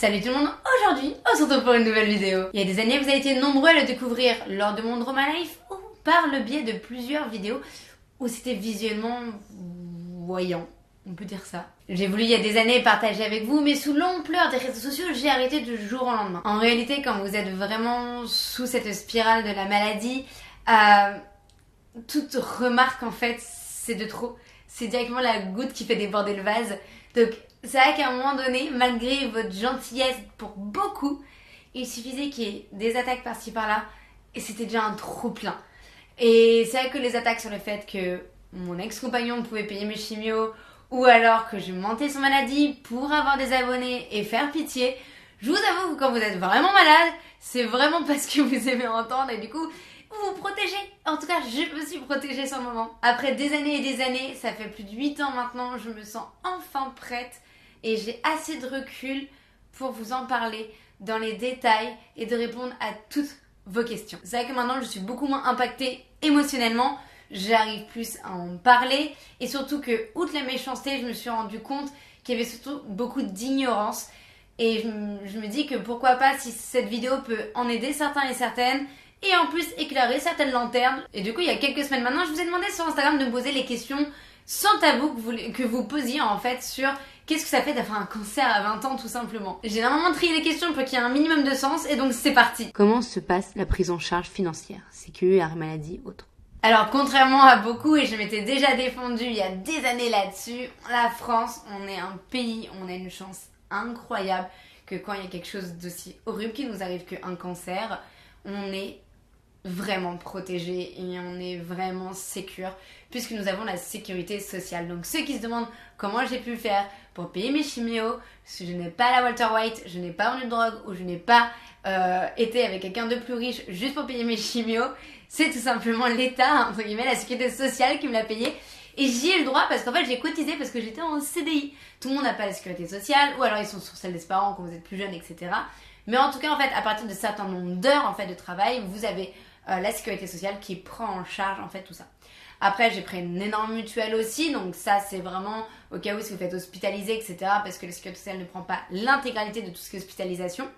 Salut tout le monde, aujourd'hui on se retrouve pour une nouvelle vidéo. Il y a des années vous avez été nombreux à le découvrir lors de mon Drama Life ou par le biais de plusieurs vidéos où c'était visuellement voyant, on peut dire ça. J'ai voulu il y a des années partager avec vous, mais sous l'ampleur des réseaux sociaux, j'ai arrêté du jour au lendemain. En réalité, quand vous êtes vraiment sous cette spirale de la maladie, toute remarque en fait c'est de trop. C'est directement la goutte qui fait déborder le vase. Donc c'est vrai qu'à un moment donné, malgré votre gentillesse pour beaucoup, il suffisait qu'il y ait des attaques par-ci par-là et c'était déjà un trop plein. Et c'est vrai que les attaques sur le fait que mon ex-compagnon pouvait payer mes chimios ou alors que je mentais sur maladie pour avoir des abonnés et faire pitié, je vous avoue que quand vous êtes vraiment malade, c'est vraiment parce que vous aimez entendre et du coup, vous vous protégez. En tout cas, je me suis protégée sur le moment. Après des années et des années, ça fait plus de 8 ans maintenant, je me sens enfin prête et j'ai assez de recul pour vous en parler dans les détails et de répondre à toutes vos questions. C'est vrai que maintenant, je suis beaucoup moins impactée émotionnellement, j'arrive plus à en parler et surtout que, outre la méchanceté, je me suis rendu compte qu'il y avait surtout beaucoup d'ignorance et je me dis que pourquoi pas, si cette vidéo peut en aider certains et certaines, et en plus éclairer certaines lanternes. Et du coup, il y a quelques semaines maintenant, je vous ai demandé sur Instagram de me poser les questions sans tabou que vous posiez en fait sur qu'est-ce que ça fait d'avoir un cancer à 20 ans tout simplement. J'ai normalement trié les questions pour qu'il y ait un minimum de sens et donc c'est parti. Comment se passe la prise en charge financière, sécu, arrêt maladie, autres? Alors contrairement à beaucoup, et je m'étais déjà défendue il y a des années là-dessus, la France, on est un pays, on a une chance incroyable que quand il y a quelque chose d'aussi horrible qui nous arrive qu'un cancer, on est vraiment protégé et on est vraiment sécure puisque nous avons la sécurité sociale. Donc ceux qui se demandent comment j'ai pu faire pour payer mes chimios, si je n'ai pas la Walter White, je n'ai pas vendu de drogue ou je n'ai pas été avec quelqu'un de plus riche juste pour payer mes chimios, c'est tout simplement l'État, entre guillemets, la sécurité sociale qui me l'a payé. Et j'y ai le droit parce qu'en fait j'ai cotisé parce que j'étais en CDI. Tout le monde n'a pas la sécurité sociale ou alors ils sont sur celle des parents quand vous êtes plus jeune, etc. Mais en tout cas en fait à partir de certains nombres d'heures en fait de travail, vous avez la sécurité sociale qui prend en charge en fait tout ça. Après j'ai pris une énorme mutuelle aussi, donc ça c'est vraiment au cas où si vous faites hospitaliser, etc. Parce que la sécurité sociale ne prend pas l'intégralité de tout ce qui est hospitalisation.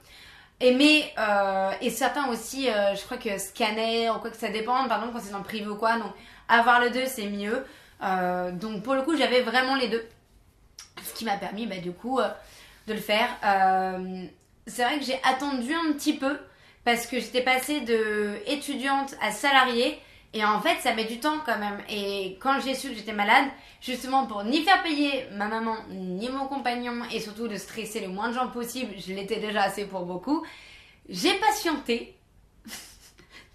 Et certains aussi, je crois que scanner ou quoi que ça dépend, pardon, quand c'est dans le privé ou quoi, donc avoir le 2 c'est mieux. Donc pour le coup j'avais vraiment les deux, ce qui m'a permis du coup de le faire. C'est vrai que j'ai attendu un petit peu parce que j'étais passée de étudiante à salariée et en fait ça met du temps quand même. Et quand j'ai su que j'étais malade, justement pour ni faire payer ma maman ni mon compagnon et surtout de stresser le moins de gens possible, je l'étais déjà assez pour beaucoup, j'ai patienté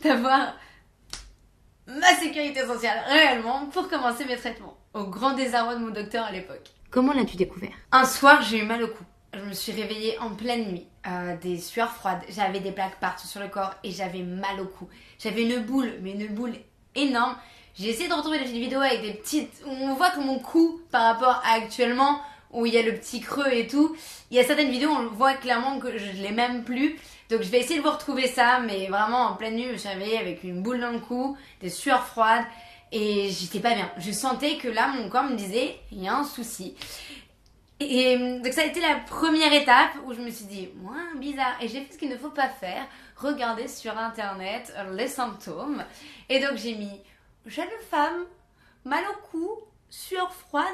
d'avoir ma sécurité sociale réellement pour commencer mes traitements, au grand désarroi de mon docteur à l'époque. Comment l'as-tu découvert? Un soir j'ai eu mal au cou. Je me suis réveillée en pleine nuit, des sueurs froides, j'avais des plaques partout sur le corps et j'avais mal au cou. J'avais une boule, mais une boule énorme. J'ai essayé de retrouver des petites vidéos avec des petites... où on voit que mon cou, par rapport à actuellement, où il y a le petit creux et tout, il y a certaines vidéos où on voit clairement que je ne l'ai même plus. Donc je vais essayer de vous retrouver ça, mais vraiment en pleine nuit, je me suis réveillée avec une boule dans le cou, des sueurs froides et j'étais pas bien. Je sentais que là, mon corps me disait, il y a un souci. Et donc ça a été la première étape où je me suis dit, bizarre. Et j'ai fait ce qu'il ne faut pas faire, regarder sur internet les symptômes. Et donc j'ai mis jeune femme, mal au cou, sueur froide,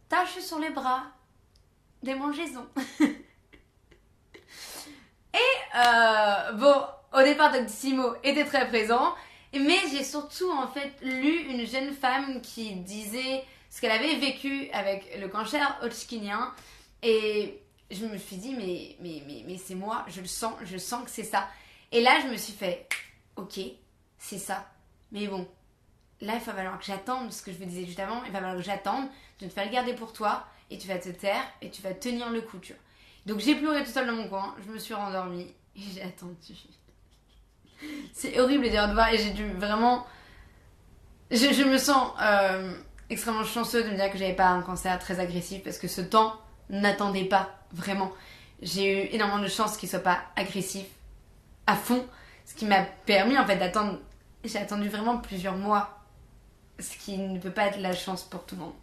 taches sur les bras, démangeaisons. Et bon, au départ Doctissimo était très présent, mais j'ai surtout en fait lu une jeune femme qui disait ce qu'elle avait vécu avec le cancer hodgkinien et je me suis dit mais c'est moi, je sens que c'est ça. Et là je me suis fait ok, c'est ça, mais bon, là il va falloir que j'attende ce que je vous disais juste avant, il va falloir que j'attende, tu vas te faire le garder pour toi et tu vas te taire et tu vas tenir le coup, tu vois. Donc j'ai pleuré tout seul dans mon coin, je me suis rendormie et j'ai attendu. C'est horrible de dire de voir et j'ai dû vraiment... Je me sens extrêmement chanceuse de me dire que j'avais pas un cancer très agressif parce que ce temps n'attendait pas vraiment. J'ai eu énormément de chance qu'il soit pas agressif à fond, ce qui m'a permis en fait d'attendre. J'ai attendu vraiment plusieurs mois, ce qui ne peut pas être la chance pour tout le monde.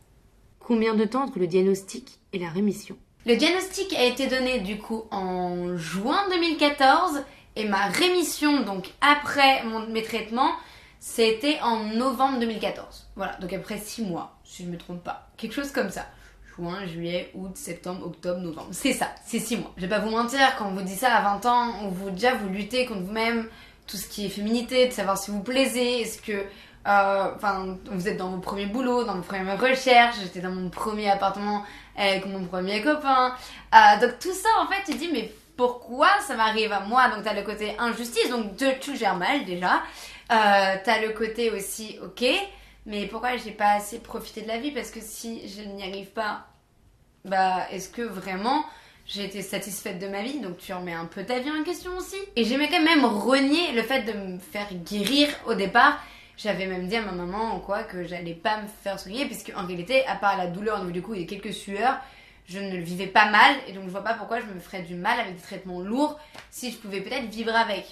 Combien de temps entre le diagnostic et la rémission? Le diagnostic a été donné du coup en juin 2014 et ma rémission, donc après mes traitements, c'était en novembre 2014. Voilà, donc après 6 mois, si je me trompe pas. Quelque chose comme ça. Juin, juillet, août, septembre, octobre, novembre. C'est ça, c'est 6 mois. Je vais pas vous mentir, quand on vous dit ça à 20 ans, vous luttez contre vous-même, tout ce qui est féminité, de savoir si vous plaisez, est-ce que... vous êtes dans vos premiers boulots, dans vos premières recherches, j'étais dans mon premier appartement avec mon premier copain. Donc tout ça, en fait, tu te dis, mais pourquoi ça m'arrive à moi? Donc t'as le côté injustice, donc tu gères mal déjà. T'as le côté aussi, ok, mais pourquoi j'ai pas assez profité de la vie? Parce que si je n'y arrive pas, est-ce que vraiment j'ai été satisfaite de ma vie? Donc tu remets un peu ta vie en question aussi. Et j'aimais quand même renier le fait de me faire guérir au départ. J'avais même dit à ma maman que j'allais pas me faire soigner, puisque en réalité, à part la douleur au niveau du cou et quelques sueurs, je ne le vivais pas mal, et donc je vois pas pourquoi je me ferais du mal avec des traitements lourds si je pouvais peut-être vivre avec.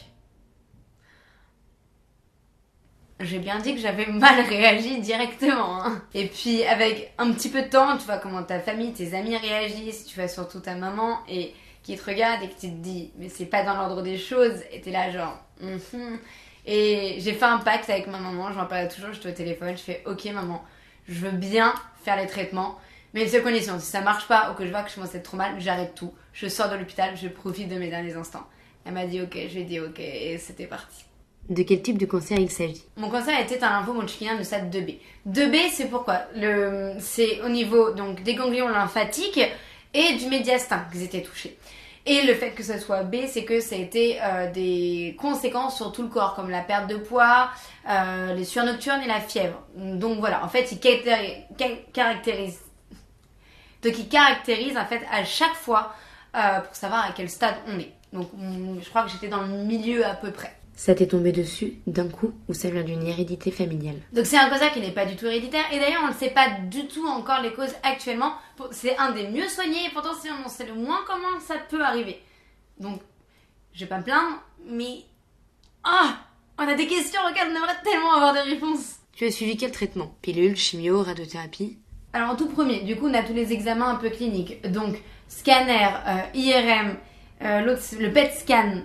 J'ai bien dit que j'avais mal réagi directement. Hein. Et puis avec un petit peu de temps, tu vois comment ta famille, tes amis réagissent, tu vois surtout ta maman et qui te regarde et qui te dit mais c'est pas dans l'ordre des choses, et t'es là genre Et j'ai fait un pacte avec ma maman, j'en parlais toujours, j'étais au téléphone, je fais ok maman, je veux bien faire les traitements, mais une seule condition, si ça marche pas ou que je vois que je commence à être trop mal, j'arrête tout, je sors de l'hôpital, je profite de mes derniers instants. Elle m'a dit ok, je lui ai dit ok et c'était parti. De quel type de cancer il s'agit? Mon cancer était un lymphomo-hodgkinien de stade 2B. 2B, c'est pourquoi c'est au niveau donc des ganglions lymphatiques et du médiastin qu'ils étaient touchés. Et le fait que ça soit B, c'est que ça a été des conséquences sur tout le corps, comme la perte de poids, les sueurs nocturnes et la fièvre. Donc voilà, en fait, il caractérise en fait à chaque fois pour savoir à quel stade on est. Donc je crois que j'étais dans le milieu à peu près. Ça t'est tombé dessus d'un coup ou ça vient d'une hérédité familiale? Donc c'est un cancer qui n'est pas du tout héréditaire et d'ailleurs on ne sait pas du tout encore les causes actuellement. C'est un des mieux soignés et pourtant si on sait le moins comment ça peut arriver. Donc je vais pas me plaindre mais... on a des questions auxquelles on aimerait tellement avoir des réponses. Tu as suivi quel traitement? Pilule, chimio, radiothérapie? Alors en tout premier, du coup on a tous les examens un peu cliniques. Donc scanner, IRM, le PET scan...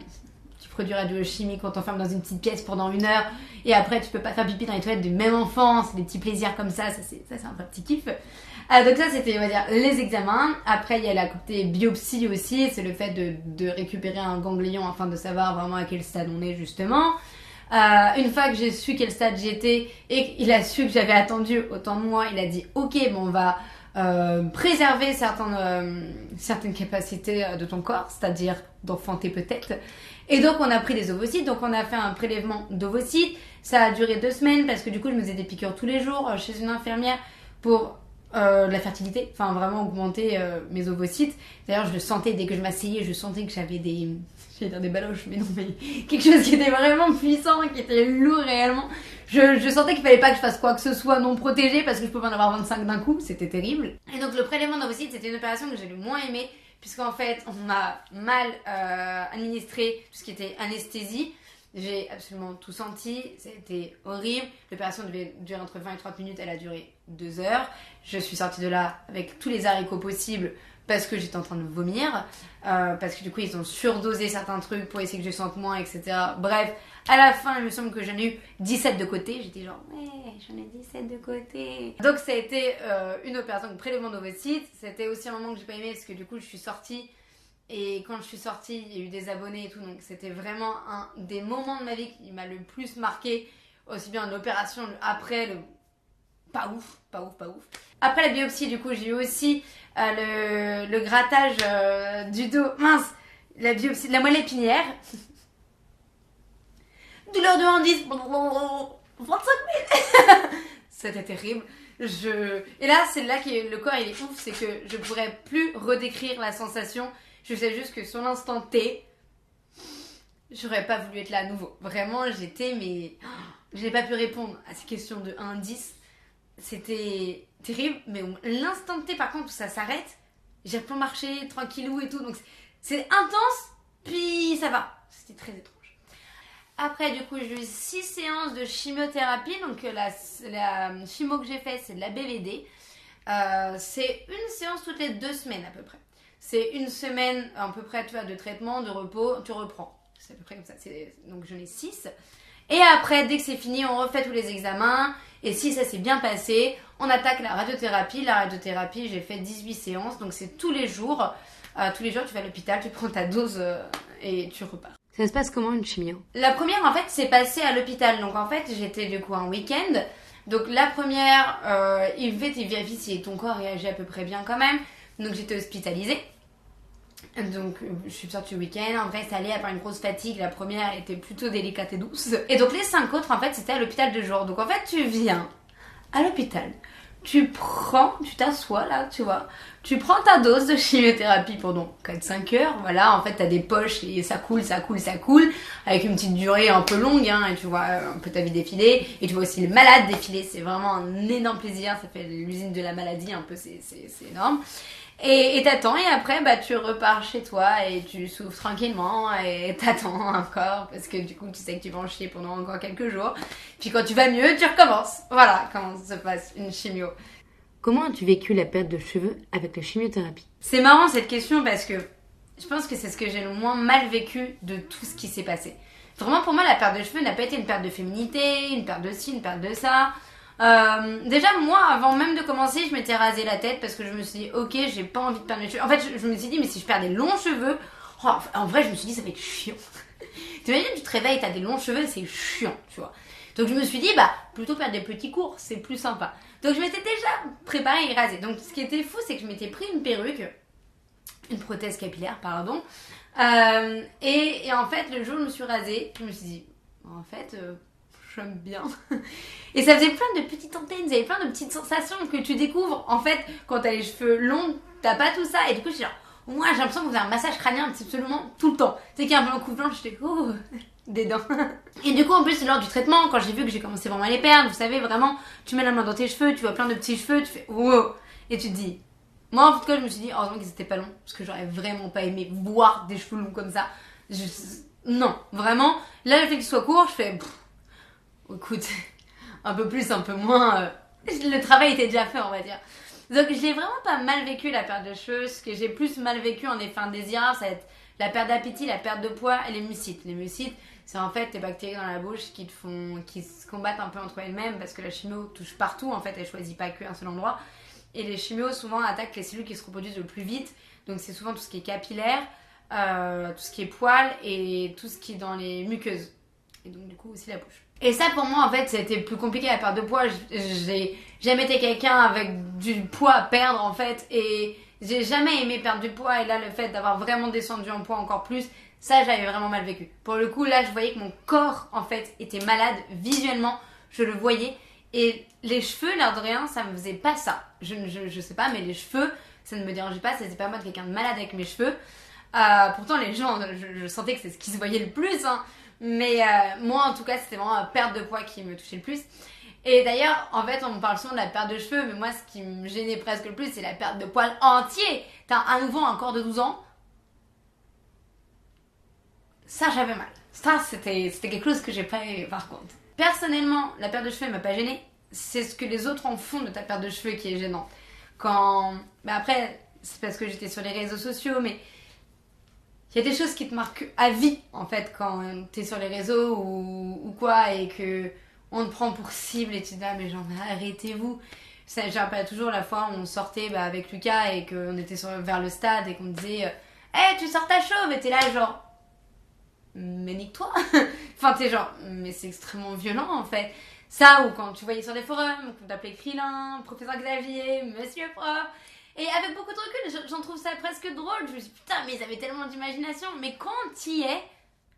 produit radiochimique qu'on t'enferme dans une petite pièce pendant 1 heure et après tu peux pas faire pipi dans les toilettes du même enfant, c'est des petits plaisirs comme ça c'est un vrai petit kiff. Donc ça c'était on va dire les examens. Après il y a la côté biopsie aussi, c'est le fait de récupérer un ganglion afin de savoir vraiment à quel stade on est justement. Une fois que j'ai su quel stade j'étais et qu'il a su que j'avais attendu autant de mois, il a dit ok bon on va préserver certaines capacités de ton corps, c'est-à-dire d'enfanter peut-être. Et donc on a pris des ovocytes, donc on a fait un prélèvement d'ovocytes. Ça a duré 2 semaines parce que du coup je me faisais des piqûres tous les jours chez une infirmière pour la fertilité, enfin vraiment augmenter mes ovocytes. D'ailleurs je le sentais dès que je m'asseyais, je sentais que j'avais j'allais dire des baloches, mais non, mais quelque chose qui était vraiment puissant, qui était lourd réellement. Je sentais qu'il fallait pas que je fasse quoi que ce soit non protégé parce que je pouvais en avoir 25 d'un coup, c'était terrible. Et donc le prélèvement d'ovocytes c'était une opération que j'ai le moins aimée puisqu'en fait on m'a mal administré tout ce qui était anesthésie. J'ai absolument tout senti, c'était horrible. L'opération devait durer entre 20 et 30 minutes, elle a duré 2 heures. Je suis sortie de là avec tous les haricots possibles parce que j'étais en train de vomir, parce que du coup ils ont surdosé certains trucs pour essayer que je sente moins, etc. Bref, à la fin il me semble que j'en ai eu 17 de côté, j'étais genre ouais j'en ai 17 de côté. Donc ça a été une opération de prélèvement d'ovocytes, c'était aussi un moment que j'ai pas aimé parce que du coup je suis sortie et quand je suis sortie il y a eu des abonnés et tout, donc c'était vraiment un des moments de ma vie qui m'a le plus marqué, aussi bien l'opération, après, pas ouf. Après la biopsie, du coup, j'ai eu aussi le grattage du dos. Mince, la biopsie de la moelle épinière. Douleur de handice. 25 000. C'était terrible. Et là, c'est là que le corps il est ouf, c'est que je pourrais plus redécrire la sensation. Je sais juste que sur l'instant T, j'aurais pas voulu être là à nouveau. Vraiment, j'ai pas pu répondre à ces questions de 1 à 10. C'était terrible, mais l'instant T par contre où ça s'arrête, j'ai pu marcher tranquillou et tout, donc c'est intense, puis ça va. C'était très étrange. Après du coup j'ai eu 6 séances de chimiothérapie, donc la chimio que j'ai fait c'est de la BVD. C'est une séance toutes les 2 semaines à peu près. c'est une semaine à peu près, tu vois, de traitement, de repos, tu reprends. C'est à peu près comme ça. Donc j'en ai 6. Et après, dès que c'est fini, on refait tous les examens. Et si ça s'est bien passé, on attaque la radiothérapie. La radiothérapie, j'ai fait 18 séances. Donc c'est tous les jours. Tous les jours, tu vas à l'hôpital, tu prends ta dose et tu repars. Ça se passe comment une chimio? La première, en fait, s'est passée à l'hôpital. Donc en fait, j'étais du coup un week-end. Donc la première, il vérifie si ton corps réagit à peu près bien quand même. Donc j'étais hospitalisée. Donc je suis sortie le week-end, en vrai ça allait à part une grosse fatigue, la première elle était plutôt délicate et douce. Et donc les 5 autres en fait c'était à l'hôpital de jour. Donc en fait tu viens à l'hôpital, tu t'assois là tu vois, tu prends ta dose de chimiothérapie pendant 4-5 heures, voilà en fait t'as des poches et ça coule, avec une petite durée un peu longue hein, et tu vois un peu ta vie défiler et tu vois aussi le malade défiler, c'est vraiment un énorme plaisir, ça fait l'usine de la maladie un peu, c'est énorme. Et t'attends et après bah tu repars chez toi et tu souffres tranquillement et t'attends encore parce que du coup tu sais que tu vas en chier pendant encore quelques jours. Puis quand tu vas mieux, tu recommences. Voilà comment se passe une chimio. Comment as-tu vécu la perte de cheveux avec la chimiothérapie? C'est marrant cette question parce que je pense que c'est ce que j'ai le moins mal vécu de tout ce qui s'est passé. Vraiment pour moi la perte de cheveux n'a pas été une perte de féminité, une perte de ci, une perte de ça. Déjà moi avant même de commencer je m'étais rasé la tête parce que je me suis dit ok j'ai pas envie de perdre mes cheveux. En fait je me suis dit mais si je perds des longs cheveux, en vrai je me suis dit ça va être chiant. T'imagines tu te réveilles t'as des longs cheveux c'est chiant tu vois. Donc je me suis dit bah plutôt perdre des petits courts c'est plus sympa. Donc je m'étais déjà préparée à y raser. Donc ce qui était fou c'est que je m'étais pris une perruque, une prothèse capillaire pardon. Et en fait le jour où je me suis rasée je me suis dit en fait j'aime bien. Et ça faisait plein de petites antennes, ça avait plein de petites sensations que tu découvres. En fait, quand t'as les cheveux longs, t'as pas tout ça. Et du coup, je suis genre, moi j'ai l'impression qu'on fait un massage crânien absolument tout le temps. Tu sais qu'il y a un blanc coup blanc, j'étais oh, des dents. Et du coup, en plus, lors du traitement, quand j'ai vu que j'ai commencé vraiment à les perdre, vous savez, vraiment, tu mets la main dans tes cheveux, tu vois plein de petits cheveux, tu fais wow. Et tu te dis, moi en tout cas, je me suis dit, heureusement qu'ils étaient pas longs, parce que j'aurais vraiment pas aimé voir des cheveux longs comme ça. Non, vraiment. Là, le fait qu'ils soient courts, je fais. Écoute, un peu plus, un peu moins, le travail était déjà fait on va dire. Donc je l'ai vraiment pas mal vécu la perte de cheveux. Ce que j'ai plus mal vécu en effet indésirable, ça va être la perte d'appétit, la perte de poids et les mucites. Les mucites, c'est en fait tes bactéries dans la bouche qui se combattent un peu entre elles-mêmes parce que la chimio touche partout en fait, elle choisit pas qu'un seul endroit. Et les chimios souvent attaquent les cellules qui se reproduisent le plus vite. Donc c'est souvent tout ce qui est capillaire, tout ce qui est poils et tout ce qui est dans les muqueuses. Et donc du coup aussi la bouche. Et ça pour moi en fait c'était plus compliqué la perte de poids. J'ai jamais été quelqu'un avec du poids à perdre en fait. Et j'ai jamais aimé perdre du poids. Et là le fait d'avoir vraiment descendu en poids encore plus, ça j'avais vraiment mal vécu. Pour le coup là je voyais que mon corps en fait était malade visuellement. Je le voyais. Et les cheveux l'air de rien ça me faisait pas ça. Je sais pas mais les cheveux ça ne me dérangeait pas. Ça faisait pas moi de quelqu'un de malade avec mes cheveux. Pourtant les gens je sentais que c'est ce qui se voyait le plus hein. Mais moi en tout cas c'était vraiment la perte de poids qui me touchait le plus. Et d'ailleurs en fait on me parle souvent de la perte de cheveux, mais moi ce qui me gênait presque le plus c'est la perte de poils entier. T'as à nouveau un corps de 12 ans. Ça j'avais mal. Ça c'était quelque chose que j'ai pas eu par contre. Personnellement la perte de cheveux m'a pas gênée. C'est ce que les autres en font de ta perte de cheveux qui est gênant. Après c'est parce que j'étais sur les réseaux sociaux mais il y a des choses qui te marquent à vie en fait quand t'es sur les réseaux ou quoi et que on te prend pour cible et tu te dis ah mais genre arrêtez-vous. Ça, je rappelle toujours la fois où on sortait avec Lucas et qu'on était vers le stade et qu'on disait hey, tu sors ta chauve et t'es là genre mais nique-toi. Enfin t'es genre mais c'est extrêmement violent en fait. Ça ou quand tu voyais sur des forums qu'on t'appelait Krillin, professeur Xavier, monsieur prof. Et avec beaucoup de recul, j'en trouve ça presque drôle. Je me suis dit, putain, mais ils avaient tellement d'imagination. Mais quand t'y es,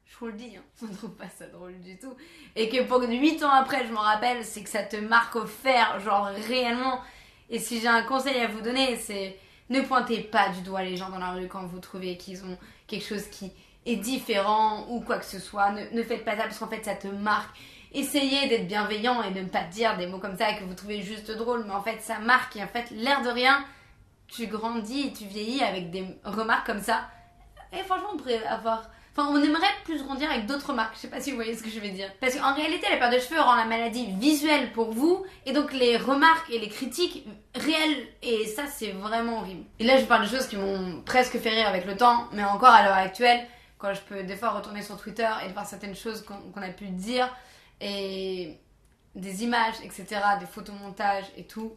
je vous le dis, hein, je ne trouve pas ça drôle du tout. Et que pour 8 ans après, je m'en rappelle, c'est que ça te marque au fer, genre réellement. Et si j'ai un conseil à vous donner, c'est ne pointez pas du doigt les gens dans la rue quand vous trouvez qu'ils ont quelque chose qui est différent ou quoi que ce soit. Ne faites pas ça parce qu'en fait, ça te marque. Essayez d'être bienveillant et de ne pas dire des mots comme ça que vous trouvez juste drôle. Mais en fait, ça marque. Et en fait, l'air de rien, tu grandis et tu vieillis avec des remarques comme ça. Et franchement, on pourrait avoir... Enfin, on aimerait plus grandir avec d'autres marques. Je sais pas si vous voyez ce que je veux dire. Parce qu'en réalité, la perte de cheveux rend la maladie visuelle pour vous. Et donc, les remarques et les critiques réelles. Et ça, c'est vraiment horrible. Et là, je parle de choses qui m'ont presque fait rire avec le temps. Mais encore à l'heure actuelle, quand je peux des fois retourner sur Twitter et voir certaines choses qu'on a pu dire. Et des images, etc. Des photomontages et tout.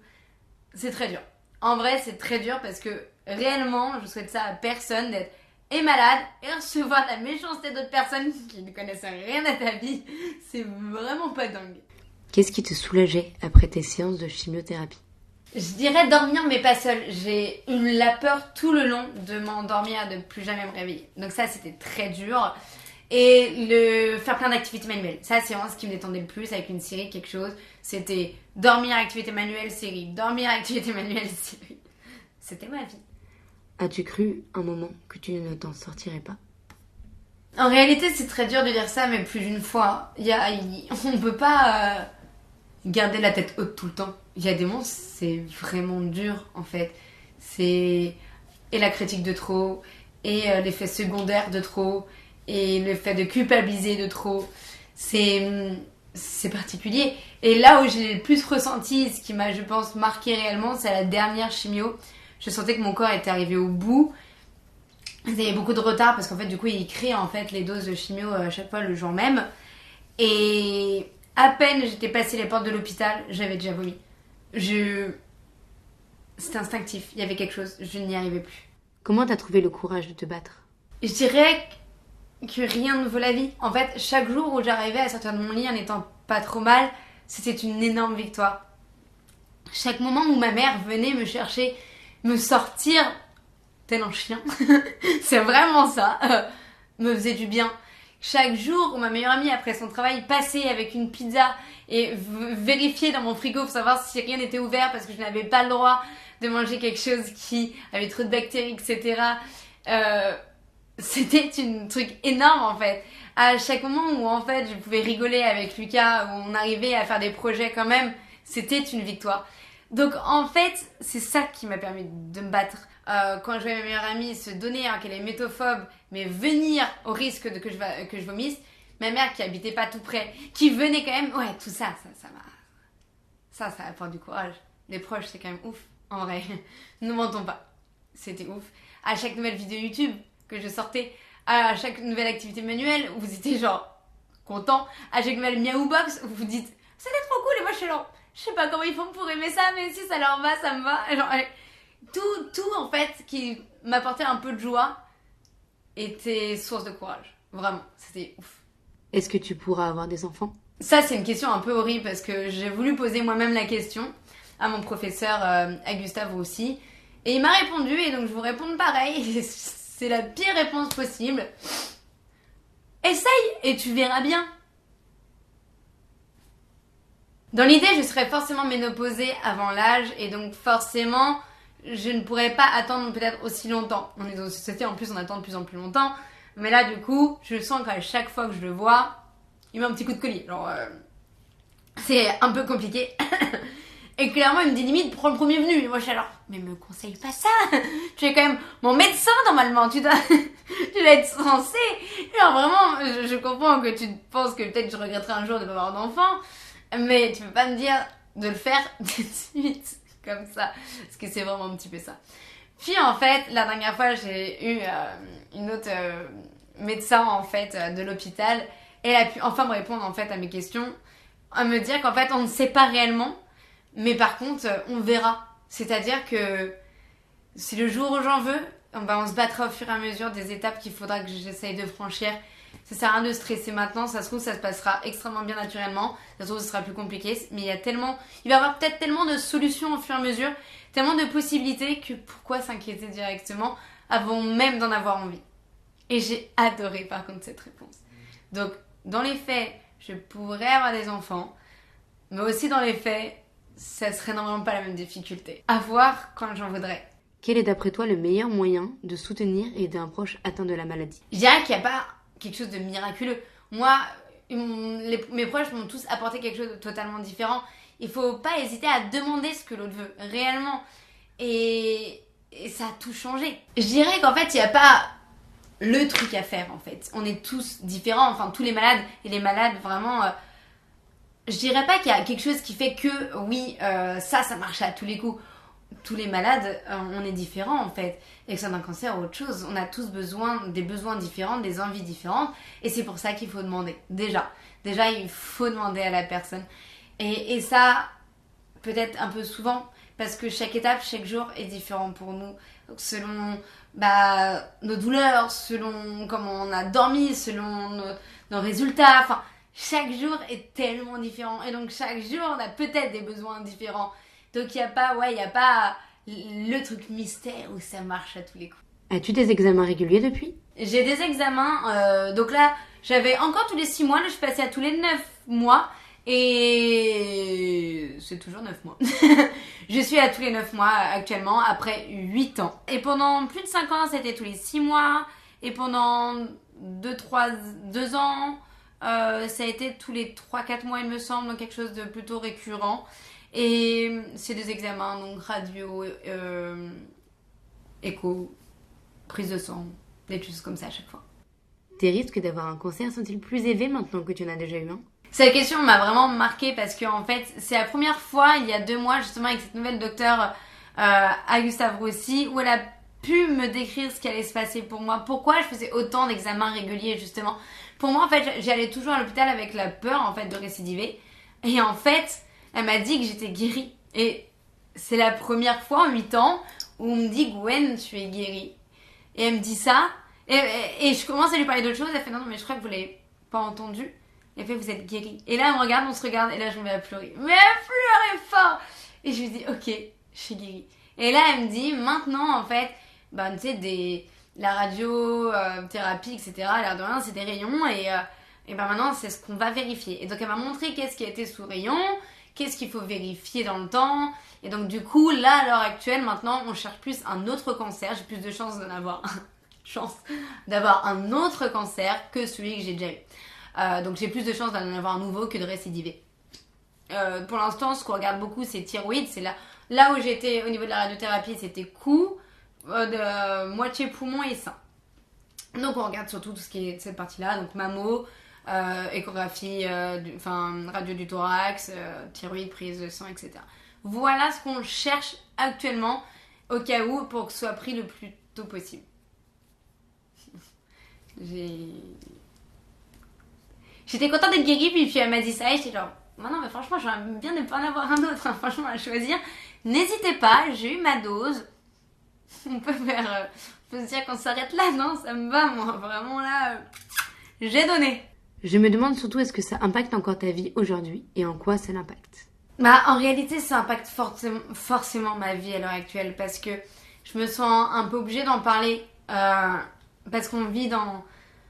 C'est très dur. En vrai, c'est très dur parce que réellement, je souhaite ça à personne d'être malade et recevoir de la méchanceté d'autres personnes qui ne connaissent rien à ta vie. C'est vraiment pas dingue. Qu'est-ce qui te soulageait après tes séances de chimiothérapie? Je dirais dormir mais pas seule. J'ai eu la peur tout le long de m'endormir, de plus jamais me réveiller. Donc ça c'était très dur. Et faire plein d'activités manuelles. Ça c'est vraiment ce qui me détendait le plus avec une série, quelque chose. C'était dormir, activité manuelle, série. Dormir, activité manuelle, série. C'était ma vie. As-tu cru un moment que tu ne t'en sortirais pas? En réalité, c'est très dur de dire ça, mais plus d'une fois. On peut pas garder la tête haute tout le temps. Il y a des moments, c'est vraiment dur, en fait. Et la critique de trop, et l'effet secondaire de trop, et le fait de culpabiliser de trop. C'est particulier. Et là où j'ai le plus ressenti, ce qui m'a, je pense, marqué réellement, c'est à la dernière chimio. Je sentais que mon corps était arrivé au bout. Il y avait beaucoup de retard parce qu'en fait, du coup, il crée en fait les doses de chimio à chaque fois le jour même. Et à peine j'étais passé les portes de l'hôpital, j'avais déjà vomi. C'était instinctif, il y avait quelque chose, je n'y arrivais plus. Comment t'as trouvé le courage de te battre? Je dirais que rien ne vaut la vie. En fait, chaque jour où j'arrivais à sortir de mon lit en étant pas trop mal, c'était une énorme victoire. Chaque moment où ma mère venait me chercher, me sortir tel un chien, c'est vraiment ça, me faisait du bien. Chaque jour où ma meilleure amie après son travail passait avec une pizza et vérifiait dans mon frigo pour savoir si rien n'était ouvert parce que je n'avais pas le droit de manger quelque chose qui avait trop de bactéries, etc. C'était un truc énorme en fait. À chaque moment où en fait je pouvais rigoler avec Lucas, où on arrivait à faire des projets quand même, c'était une victoire. Donc en fait, c'est ça qui m'a permis de me battre. Quand je voyais ma meilleure amie se donner, qu'elle est métophobe, mais venir au risque que je vomisse, ma mère qui habitait pas tout près, qui venait quand même, ouais, tout ça apporte du courage. Les proches, c'est quand même ouf, en vrai. Ne mentons pas, c'était ouf. À chaque nouvelle vidéo YouTube que je sortais, à chaque nouvelle activité manuelle, vous étiez genre content. À chaque nouvelle Miaou Box, vous vous dites, c'était trop cool, et moi je suis genre, je sais pas comment ils font pour aimer ça, mais si ça leur va, ça me va. Genre, tout en fait qui m'apportait un peu de joie était source de courage. Vraiment, c'était ouf. Est-ce que tu pourras avoir des enfants? Ça, c'est une question un peu horrible parce que j'ai voulu poser moi-même la question à mon professeur, à Gustave aussi. Et il m'a répondu et donc je vous réponds pareil. C'est la pire réponse possible. Essaye et tu verras bien. Dans l'idée, je serais forcément ménopausée avant l'âge et donc forcément, je ne pourrais pas attendre peut-être aussi longtemps. On est dans une société, en plus, on attend de plus en plus longtemps. Mais là, du coup, je sens qu'à chaque fois que je le vois, il met un petit coup de collier. Genre, c'est un peu compliqué. Et clairement, il me dit limite, prends le premier venu. Et moi, je suis alors, mais me conseille pas ça. Tu es quand même mon médecin, normalement. Tu dois être censé. Genre, vraiment, je comprends que tu penses que peut-être je regretterai un jour de ne pas avoir d'enfant. Mais tu peux pas me dire de le faire tout de suite, comme ça. Parce que c'est vraiment un petit peu ça. Puis en fait, la dernière fois, j'ai eu une autre médecin en fait de l'hôpital. Et elle a pu enfin me répondre en fait à mes questions. À me dire qu'en fait, on ne sait pas réellement. Mais par contre, on verra. C'est-à-dire que si le jour où j'en veux, on se battra au fur et à mesure des étapes qu'il faudra que j'essaye de franchir. Ça sert à rien de stresser maintenant, ça se trouve ça se passera extrêmement bien naturellement, ça se trouve ça sera plus compliqué, mais il va y avoir peut-être tellement de solutions au fur et à mesure, tellement de possibilités que pourquoi s'inquiéter directement avant même d'en avoir envie. Et j'ai adoré par contre cette réponse. Donc dans les faits, je pourrais avoir des enfants, mais aussi dans les faits, ça serait normalement pas la même difficulté. À voir quand j'en voudrais. Quel est d'après toi le meilleur moyen de soutenir et aider un proche atteint de la maladie? Je dirais qu'il n'y a pas quelque chose de miraculeux. Moi, mes proches m'ont tous apporté quelque chose de totalement différent. Il faut pas hésiter à demander ce que l'autre veut, réellement. Et ça a tout changé. Je dirais qu'en fait, il n'y a pas le truc à faire en fait. On est tous différents, enfin tous les malades, et les malades vraiment... je dirais pas qu'il y a quelque chose qui fait que, oui, ça marche à tous les coups. Tous les malades, on est différents en fait. Et que ça d'un cancer ou autre chose, on a tous des besoins différents, des envies différentes. Et c'est pour ça qu'il faut demander. Déjà, il faut demander à la personne. Et ça, peut-être un peu souvent, parce que chaque étape, chaque jour est différent pour nous. Donc, selon nos douleurs, selon comment on a dormi, selon nos résultats. Enfin, chaque jour est tellement différent. Et donc, chaque jour, on a peut-être des besoins différents. Donc, il n'y a pas le truc mystère où ça marche à tous les coups. As-tu des examens réguliers depuis? J'ai des examens. Donc là, j'avais encore tous les 6 mois. Là, je suis passée à tous les 9 mois. Et c'est toujours 9 mois. Je suis à tous les 9 mois actuellement, après 8 ans. Et pendant plus de 5 ans, c'était tous les 6 mois. Et pendant 2 ans, ça a été tous les 3-4 mois, il me semble. Donc quelque chose de plutôt récurrent. Et c'est des examens, donc radio, écho, prise de sang, des choses comme ça à chaque fois. Tes risques d'avoir un cancer sont-ils plus élevés maintenant que tu en as déjà eu un? Cette question m'a vraiment marquée parce que en fait, c'est la première fois, il y a 2 mois, justement, avec cette nouvelle docteure à Gustave Roussy, où elle a pu me décrire ce qui allait se passer pour moi. Pourquoi je faisais autant d'examens réguliers, justement. Pour moi, en fait, j'allais toujours à l'hôpital avec la peur, en fait, de récidiver. Et en fait, elle m'a dit que j'étais guérie. Et c'est la première fois en 8 ans où on me dit, Gwen, tu es guérie. Et elle me dit ça. Et je commence à lui parler d'autre chose. Elle fait, non, mais je crois que vous l'avez pas entendu. Elle fait, vous êtes guérie. Et là, on se regarde, et là, je me mets à pleurer. Mais elle pleurait fort. Et je lui dis, ok, je suis guérie. Et là, elle me dit, maintenant, en fait, tu sais, la radiothérapie, etc., l'air de rien, c'est des rayons. Et maintenant, c'est ce qu'on va vérifier. Et donc, elle m'a montré qu'est-ce qui a été sous rayon, qu'est-ce qu'il faut vérifier dans le temps. Et donc, du coup, là, à l'heure actuelle, maintenant, on cherche plus un autre cancer. J'ai plus de chances d'avoir un autre cancer que celui que j'ai déjà eu. Donc j'ai plus de chances d'en avoir un nouveau que de récidiver. Pour l'instant, ce qu'on regarde beaucoup, c'est thyroïde. C'est là où j'étais au niveau de la radiothérapie, c'était cou, de moitié poumon et sein. Donc on regarde surtout tout ce qui est cette partie-là, donc mammo, échographie, radio du thorax, thyroïde, prise de sang, etc. Voilà ce qu'on cherche actuellement au cas où pour que ce soit pris le plus tôt possible. J'étais contente d'être guérie, puis elle m'a dit ça et j'étais genre, non, mais franchement, j'aimerais bien ne pas en avoir un autre, hein, franchement, à choisir. N'hésitez pas, j'ai eu ma dose. On peut se dire qu'on s'arrête là, non? Ça me va, moi, vraiment là, j'ai donné. Je me demande surtout, est-ce que ça impacte encore ta vie aujourd'hui et en quoi ça l'impacte? En réalité, ça impacte forcément ma vie à l'heure actuelle parce que je me sens un peu obligée d'en parler parce qu'on vit dans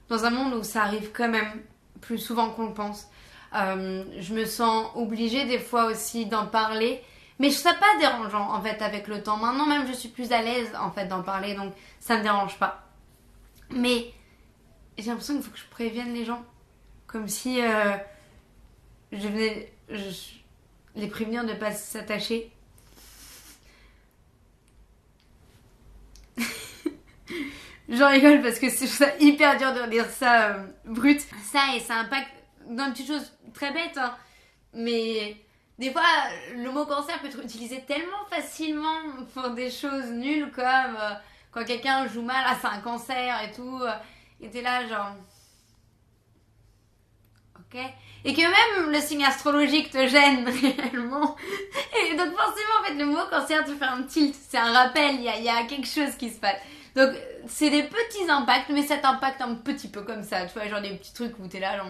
un monde où ça arrive quand même plus souvent qu'on le pense. Je me sens obligée des fois aussi d'en parler, mais je ne trouve pas dérangeant en fait avec le temps. Maintenant même je suis plus à l'aise en fait d'en parler, donc ça ne me dérange pas. Mais j'ai l'impression qu'il faut que je prévienne les gens, comme si je venais les prévenir de ne pas s'attacher. J'en rigole parce que c'est hyper dur de dire ça brut. Ça et ça impacte dans une petite chose très bête, hein. Mais des fois, le mot cancer peut être utilisé tellement facilement pour des choses nulles comme quand quelqu'un joue mal, c'est un cancer et tout. Et t'es là genre... Ok. Et que même le signe astrologique te gêne réellement. Et donc forcément, en fait, le mot cancer te fait un tilt. C'est un rappel, il y a quelque chose qui se passe. Donc, c'est des petits impacts, mais ça t'impacte un petit peu comme ça. Tu vois, genre des petits trucs où t'es là, genre...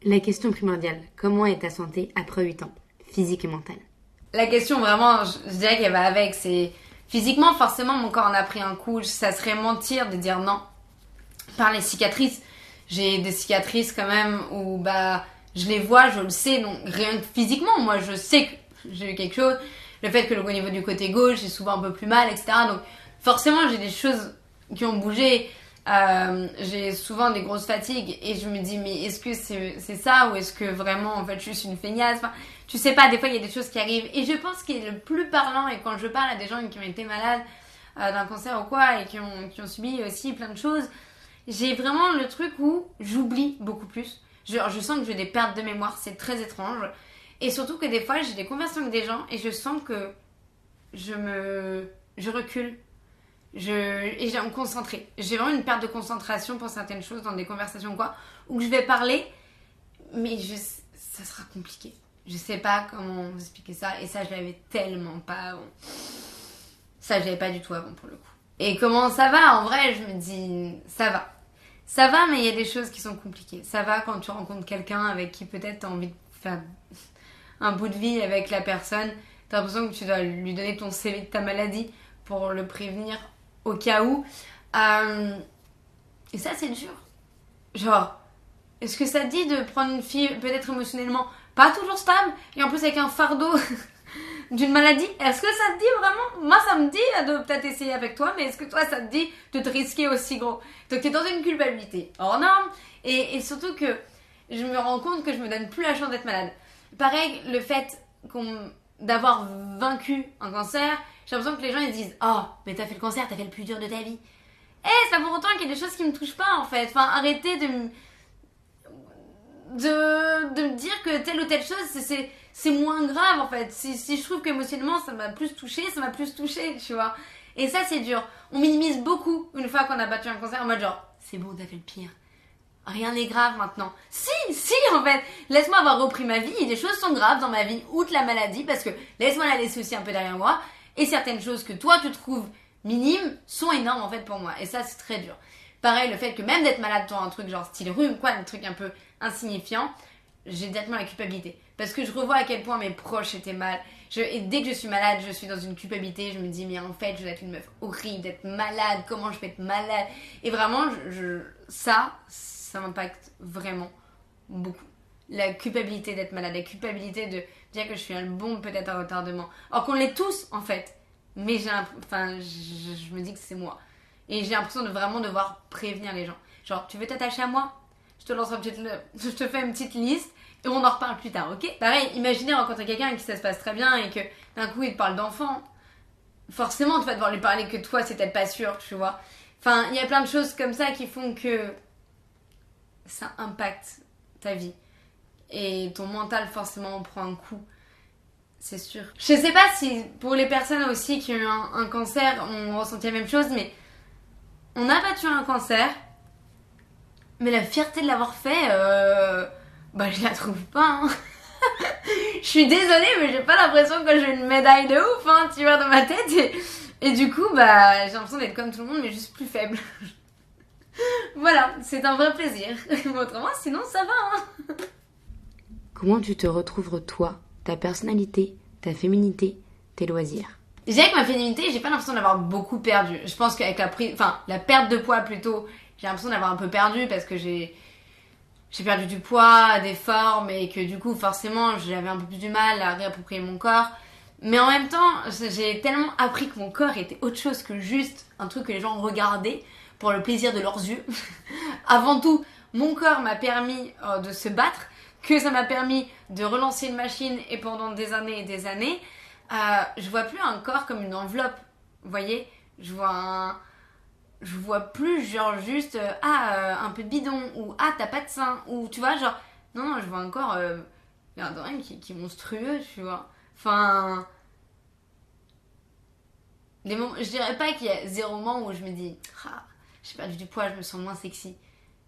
La question primordiale, comment est ta santé après 8 ans, physique et mentale? La question, vraiment, je dirais qu'elle va avec, c'est... Physiquement, forcément, mon corps en a pris un coup. Ça serait mentir de dire non. Par les cicatrices. J'ai des cicatrices quand même où, je les vois, je le sais. Donc, rien que physiquement, moi, je sais que j'ai eu quelque chose. Le fait que au niveau du côté gauche, j'ai souvent un peu plus mal, etc. Donc, forcément, j'ai des choses qui ont bougé. J'ai souvent des grosses fatigues et je me dis, mais est-ce que c'est ça ou est-ce que vraiment, en fait, je suis une feignasse? Enfin, tu sais pas, des fois, il y a des choses qui arrivent. Et je pense qu'il est le plus parlant, et quand je parle à des gens qui ont été malades d'un cancer ou quoi et qui ont subi aussi plein de choses, j'ai vraiment le truc où j'oublie beaucoup plus. Je sens que j'ai des pertes de mémoire, c'est très étrange. Et surtout que des fois, j'ai des conversations avec des gens et je sens que je recule. Et j'ai à me concentrer. J'ai vraiment une perte de concentration pour certaines choses dans des conversations ou quoi, où je vais parler, mais ça sera compliqué. Je sais pas comment vous expliquer ça, et ça, je l'avais tellement pas avant. Ça, je l'avais pas du tout avant pour le coup. Et comment ça va? En vrai, je me dis, ça va. Ça va, mais il y a des choses qui sont compliquées. Ça va quand tu rencontres quelqu'un avec qui peut-être t'as envie de faire un bout de vie avec la personne. T'as l'impression que tu dois lui donner ton CV de ta maladie pour le prévenir au cas où. Et ça, c'est dur. Genre, est-ce que ça te dit de prendre une fille peut-être émotionnellement pas toujours stable et en plus avec un fardeau d'une maladie? Est-ce que ça te dit vraiment? Moi, ça me dit de peut-être essayer avec toi, mais est-ce que toi, ça te dit de te risquer aussi gros? Donc, t'es dans une culpabilité hors norme, et surtout que je me rends compte que je me donne plus la chance d'être malade. Pareil, le fait d'avoir vaincu un cancer, j'ai l'impression que les gens ils disent oh, mais t'as fait le cancer, t'as fait le plus dur de ta vie. C'est pas pour autant qu'il y a des choses qui me touchent pas en fait. Enfin, arrêtez de me dire que telle ou telle chose c'est moins grave en fait. Si je trouve qu'émotionnellement ça m'a plus touché, tu vois. Et ça c'est dur. On minimise beaucoup une fois qu'on a battu un cancer en mode genre c'est bon, t'as fait le pire. Rien n'est grave maintenant. Si en fait. Laisse-moi avoir repris ma vie et des choses sont graves dans ma vie, outre la maladie, parce que laisse-moi la laisser aussi un peu derrière moi. Et certaines choses que toi tu trouves minimes sont énormes en fait pour moi. Et ça c'est très dur. Pareil, le fait que même d'être malade pour un truc genre style rhume, quoi, un truc un peu insignifiant, j'ai directement la culpabilité. Parce que je revois à quel point mes proches étaient mal. Et dès que je suis malade, je suis dans une culpabilité. Je me dis, mais en fait, je dois être une meuf horrible, d'être malade. Comment je peux être malade? Et vraiment, ça m'impacte vraiment beaucoup. La culpabilité d'être malade, la culpabilité de dire que je suis un bon peut-être à retardement. Or qu'on l'est tous, en fait. Mais je me dis que c'est moi. Et j'ai l'impression de vraiment devoir prévenir les gens. Genre, tu veux t'attacher à moi? Je te fais une petite liste et on en reparle plus tard, ok? Pareil, imaginez rencontrer quelqu'un avec qui ça se passe très bien et que d'un coup il te parle d'enfant. Forcément, tu vas devoir lui parler que toi, c'est peut-être pas sûr, tu vois. Enfin, il y a plein de choses comme ça qui font que ça impacte ta vie. Et ton mental, forcément, en prend un coup. C'est sûr. Je sais pas si pour les personnes aussi qui ont eu un cancer, on ressentit la même chose, mais on a battu un cancer. Mais la fierté de l'avoir fait, je la trouve pas. Hein. Je suis désolée, mais j'ai pas l'impression que j'ai une médaille de ouf, hein, tu vois, dans ma tête. Et du coup, j'ai l'impression d'être comme tout le monde, mais juste plus faible. Voilà, c'est un vrai plaisir. Autrement, sinon, ça va. Hein. Comment tu te retrouves toi, ta personnalité, ta féminité, tes loisirs? Déjà avec ma féminité, j'ai pas l'impression d'avoir beaucoup perdu. Je pense qu'avec la perte de poids plutôt, j'ai l'impression d'avoir un peu perdu parce que j'ai perdu du poids, des formes et que du coup forcément j'avais un peu plus du mal à réapproprier mon corps. Mais en même temps, j'ai tellement appris que mon corps était autre chose que juste un truc que les gens regardaient pour le plaisir de leurs yeux. Avant tout, mon corps m'a permis de se battre, que ça m'a permis de relancer une machine et pendant des années et des années, je vois plus un corps comme une enveloppe. Vous voyez, je vois plus genre juste un peu de bidon ou t'as pas de sein ou tu vois genre non je vois un corps qui est monstrueux, tu vois. Enfin je dirais pas qu'il y a zéro moment où je me dis j'ai perdu du poids, je me sens moins sexy.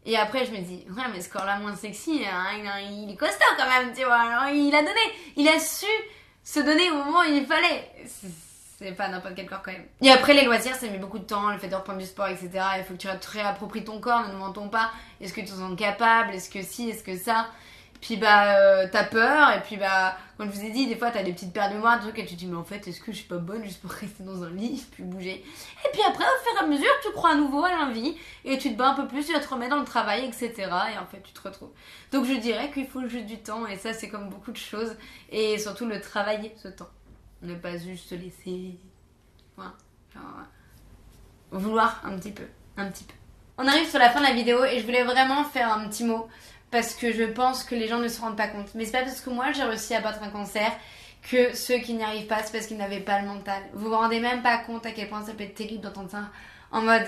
Et après je me dis ouais mais ce corps là moins sexy il est costaud quand même, tu vois. Alors, il a su se donner au moment où il fallait. C'est pas n'importe quel corps quand même. Et après les loisirs, ça met beaucoup de temps, le fait de reprendre du sport, etc. Il faut que tu te réappropries ton corps, ne nous mentons pas. Est-ce que tu te sens capable? Est-ce que si? Est-ce que ça? Puis t'as peur, et puis comme je vous ai dit, des fois t'as des petites pertes de mémoire, des trucs, et tu te dis mais en fait est-ce que je suis pas bonne juste pour rester dans un lit, puis bouger? Et puis après au fur et à mesure tu crois à nouveau à l'envie, et tu te bats un peu plus, tu vas te remettre dans le travail, etc. Et en fait tu te retrouves. Donc je dirais qu'il faut juste du temps, et ça c'est comme beaucoup de choses, et surtout le travailler ce temps. Ne pas juste se laisser... Voilà. Vouloir un petit peu. On arrive sur la fin de la vidéo et je voulais vraiment faire un petit mot parce que je pense que les gens ne se rendent pas compte. Mais c'est pas parce que moi j'ai réussi à battre un cancer que ceux qui n'y arrivent pas, c'est parce qu'ils n'avaient pas le mental. Vous vous rendez même pas compte à quel point ça peut être terrible d'entendre ça en mode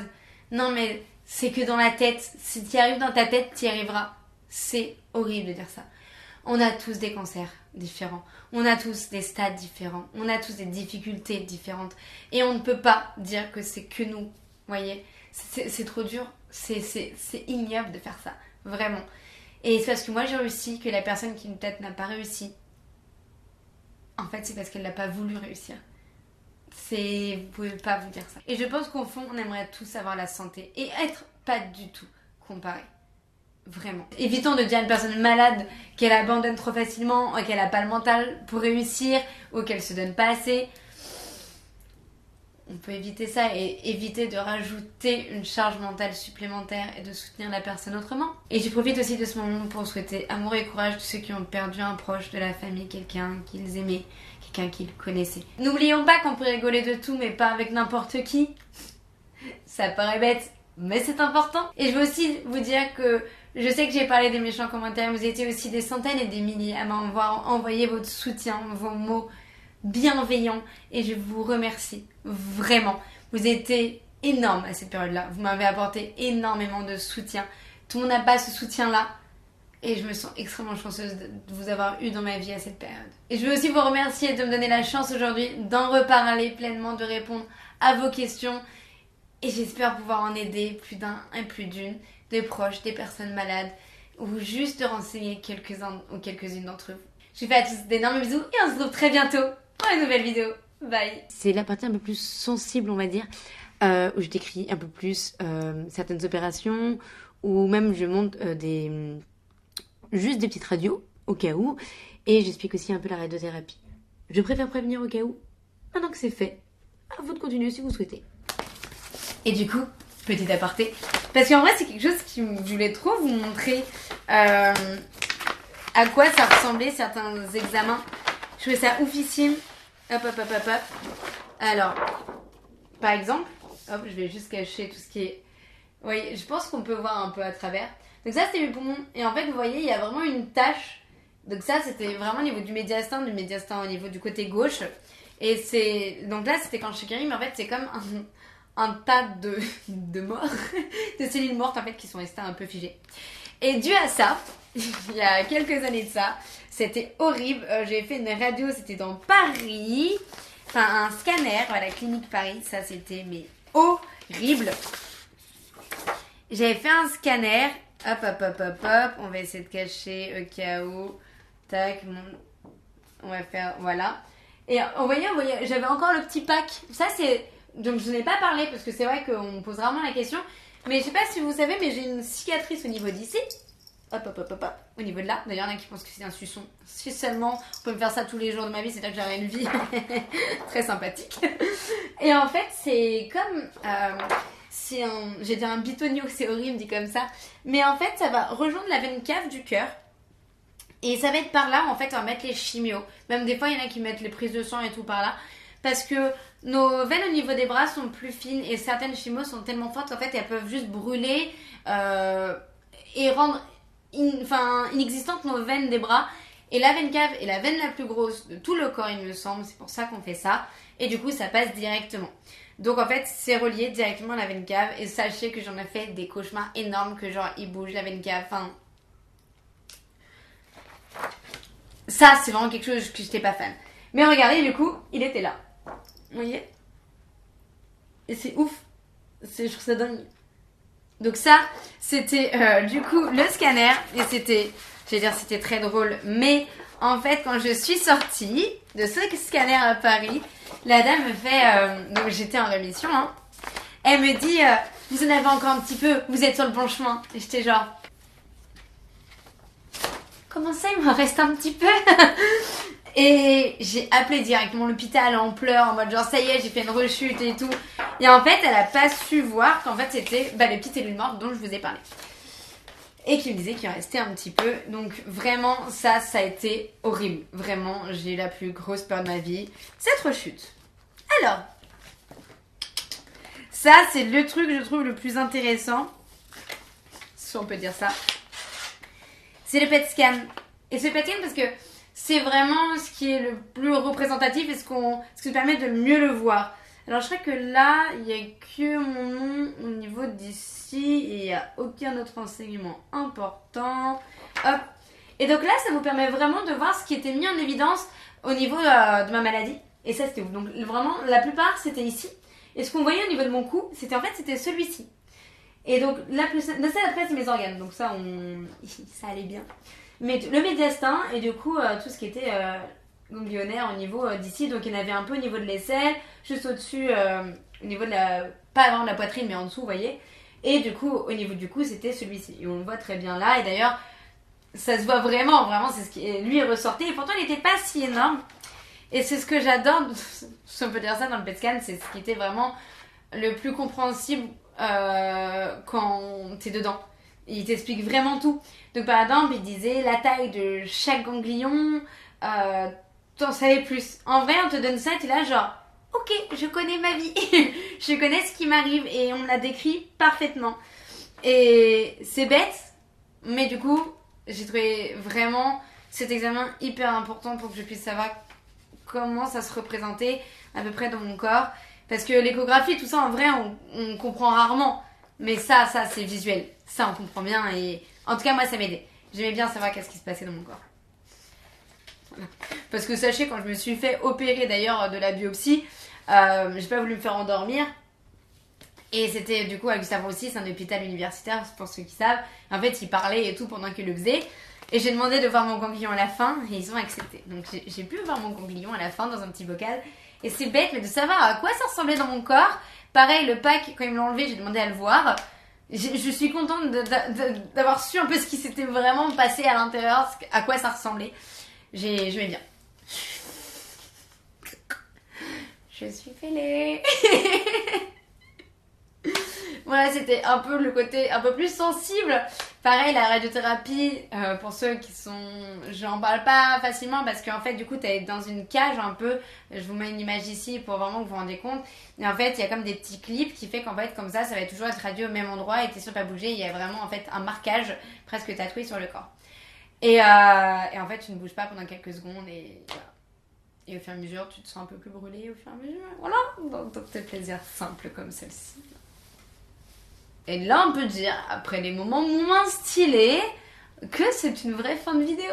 non mais c'est que dans la tête. Si tu y arrives dans ta tête, tu y arriveras. C'est horrible de dire ça. On a tous des cancers différents. On a tous des stades différents. On a tous des difficultés différentes. Et on ne peut pas dire que c'est que nous. Vous voyez, c'est trop dur. C'est ignoble de faire ça. Vraiment. Et c'est parce que moi j'ai réussi que la personne qui peut-être n'a pas réussi, en fait c'est parce qu'elle n'a pas voulu réussir. Vous pouvez pas vous dire ça. Et je pense qu'au fond on aimerait tous avoir la santé et être pas du tout comparé. Vraiment. Évitons de dire à une personne malade qu'elle abandonne trop facilement, qu'elle n'a pas le mental pour réussir ou qu'elle se donne pas assez. On peut éviter ça et éviter de rajouter une charge mentale supplémentaire et de soutenir la personne autrement. Et je profite aussi de ce moment pour souhaiter amour et courage à tous ceux qui ont perdu un proche de la famille, quelqu'un qu'ils aimaient, quelqu'un qu'ils connaissaient. N'oublions pas qu'on peut rigoler de tout, mais pas avec n'importe qui. Ça paraît bête, mais c'est important. Et je veux aussi vous dire que je sais que j'ai parlé des méchants commentaires, vous étiez aussi des centaines et des milliers à m'avoir envoyé votre soutien, vos mots bienveillant et je vous remercie vraiment. Vous étiez énorme à cette période-là. Vous m'avez apporté énormément de soutien. Tout le monde n'a pas ce soutien-là et je me sens extrêmement chanceuse de vous avoir eu dans ma vie à cette période. Et je veux aussi vous remercier de me donner la chance aujourd'hui d'en reparler pleinement, de répondre à vos questions et j'espère pouvoir en aider plus d'un et plus d'une, des proches, des personnes malades ou juste de renseigner quelques-uns ou quelques-unes d'entre vous. Je vous fais à tous d'énormes bisous et on se retrouve très bientôt pour une nouvelle vidéo. Bye. C'est la partie un peu plus sensible, on va dire, où je décris un peu plus certaines opérations, ou même je monte juste des petites radios, au cas où, et j'explique aussi un peu la radiothérapie. Je préfère prévenir au cas où. Maintenant que c'est fait, à vous de continuer si vous souhaitez. Et du coup, petit aparté, parce qu'en vrai c'est quelque chose que je voulais trop vous montrer à quoi ça ressemblait certains examens. Je trouvais ça oufissime. Hop. Alors, par exemple, hop, je vais juste cacher tout ce qui est... Oui, je pense qu'on peut voir un peu à travers. Donc ça, c'était mes poumons. Et en fait, vous voyez, il y a vraiment une tache. Donc ça, c'était vraiment au niveau du médiastin au niveau du côté gauche. Et c'est... Donc là, c'était quand je suis guérie, mais en fait, c'est comme un tas de morts, de cellules mortes, en fait, qui sont restées un peu figées. Et dû à ça, il y a quelques années de ça, c'était horrible. J'ai fait une radio, c'était dans Paris. Enfin, un scanner, voilà, Clinique Paris. Ça, c'était mais horrible. J'avais fait un scanner. Hop. On va essayer de cacher au cas où. Tac. On va faire, voilà. Et on voyait, j'avais encore le petit pack. Ça, c'est... Donc, je n'ai pas parlé parce que c'est vrai qu'on me pose vraiment la question. Mais je sais pas si vous savez, mais j'ai une cicatrice au niveau d'ici. Hop, au niveau de là. D'ailleurs, il y en a qui pensent que c'est un suçon. Si seulement on peut me faire ça tous les jours de ma vie, c'est-à-dire que j'aurais une vie très sympathique. Et en fait, c'est comme... j'ai dit un bitonio, c'est horrible dit comme ça. Mais en fait, ça va rejoindre la veine cave du cœur. Et ça va être par là où en fait on va mettre les chimios. Même des fois, il y en a qui mettent les prises de sang et tout par là. Parce que nos veines au niveau des bras sont plus fines et certaines chimios sont tellement fortes qu'en fait elles peuvent juste brûler et rendre inexistantes nos veines des bras. Et la veine cave est la veine la plus grosse de tout le corps, il me semble. C'est pour ça qu'on fait ça. Et du coup, ça passe directement. Donc en fait, c'est relié directement à la veine cave. Et sachez que j'en ai fait des cauchemars énormes que genre il bouge la veine cave. Enfin, ça, c'est vraiment quelque chose que j'étais pas fan. Mais regardez, du coup, il était là. Vous voyez? Et c'est ouf. Je trouve ça dingue. Donc ça, c'était du coup le scanner. Et c'était, c'était très drôle. Mais en fait, quand je suis sortie de ce scanner à Paris, la dame me fait... donc j'étais en rémission. Hein, elle me dit, vous en avez encore un petit peu, vous êtes sur le bon chemin. Et j'étais genre... Comment ça, il m'en reste un petit peu? Et j'ai appelé directement l'hôpital en pleurs, en mode genre ça y est, j'ai fait une rechute et tout. Et en fait, elle a pas su voir qu'en fait c'était les petites cellules mortes dont je vous ai parlé. Et qui me disait qu'il en restait un petit peu. Donc vraiment, ça a été horrible. Vraiment, j'ai eu la plus grosse peur de ma vie. Cette rechute. Alors, ça c'est le truc que je trouve le plus intéressant. Si on peut dire ça. C'est le PET scan. Et ce PET scan parce que c'est vraiment ce qui est le plus représentatif et ce qui permet de mieux le voir. Alors je crois que là, il n'y a que mon nom au niveau d'ici et il n'y a aucun autre renseignement important. Hop. Et donc là, ça vous permet vraiment de voir ce qui était mis en évidence au niveau de ma maladie. Et ça, c'était ouf. Donc vraiment, la plupart, c'était ici. Et ce qu'on voyait au niveau de mon cou, c'était celui-ci. Et donc, ça après, c'est mes organes. Donc ça, ça allait bien. Mais le médiastin et du coup, tout ce qui était ganglionnaire au niveau d'ici. Donc il y en avait un peu au niveau de l'aisselle, juste au-dessus, au niveau de pas vraiment de la poitrine, mais en dessous, vous voyez. Et du coup, au niveau du cou, c'était celui-ci. Et on le voit très bien là. Et d'ailleurs, ça se voit vraiment, c'est ce qui lui est ressorti. Et pourtant, il n'était pas si énorme. Et c'est ce que j'adore, si on peut dire ça dans le PET scan, c'est ce qui était vraiment le plus compréhensible quand t'es dedans. Il t'explique vraiment tout. Donc par exemple, il disait la taille de chaque ganglion, t'en savais plus. En vrai, on te donne ça, t'es là genre, ok, je connais ma vie, je connais ce qui m'arrive et on me l'a décrit parfaitement. Et c'est bête, mais du coup, j'ai trouvé vraiment cet examen hyper important pour que je puisse savoir comment ça se représentait à peu près dans mon corps. Parce que l'échographie, tout ça, en vrai, on comprend rarement. Mais ça, c'est visuel. Ça, on comprend bien. Et en tout cas, moi, ça m'aidait. J'aimais bien savoir qu'est-ce qui se passait dans mon corps. Voilà. Parce que sachez, quand je me suis fait opérer d'ailleurs de la biopsie, j'ai pas voulu me faire endormir. Et c'était du coup à Gustave Roussy, c'est un hôpital universitaire pour ceux qui savent. En fait, ils parlaient et tout pendant qu'ils le faisaient. Et j'ai demandé de voir mon ganglion à la fin et ils ont accepté. Donc j'ai pu voir mon ganglion à la fin dans un petit bocal. Et c'est bête, mais de savoir à quoi ça ressemblait dans mon corps. Pareil, le pack, quand ils me l'ont enlevé, j'ai demandé à le voir. Je suis contente d'avoir su un peu ce qui s'était vraiment passé à l'intérieur, à quoi ça ressemblait. J'aimais bien. Je suis fêlée. Voilà, c'était un peu le côté un peu plus sensible. Pareil, la radiothérapie, pour ceux qui sont... J'en parle pas facilement parce qu'en fait, du coup, t'es dans une cage un peu. Je vous mets une image ici pour vraiment que vous vous rendez compte. Et en fait, il y a comme des petits clips qui fait qu'en fait, comme ça va toujours être radio au même endroit et t'es sûr de pas bouger. Il y a vraiment en fait un marquage presque tatoué sur le corps. Et en fait, tu ne bouges pas pendant quelques secondes et voilà. Et au fur et à mesure, tu te sens un peu plus brûlé au fur et à mesure. Voilà, donc tes plaisirs simples comme celle-ci. Et là, on peut dire, après les moments moins stylés, que c'est une vraie fin de vidéo.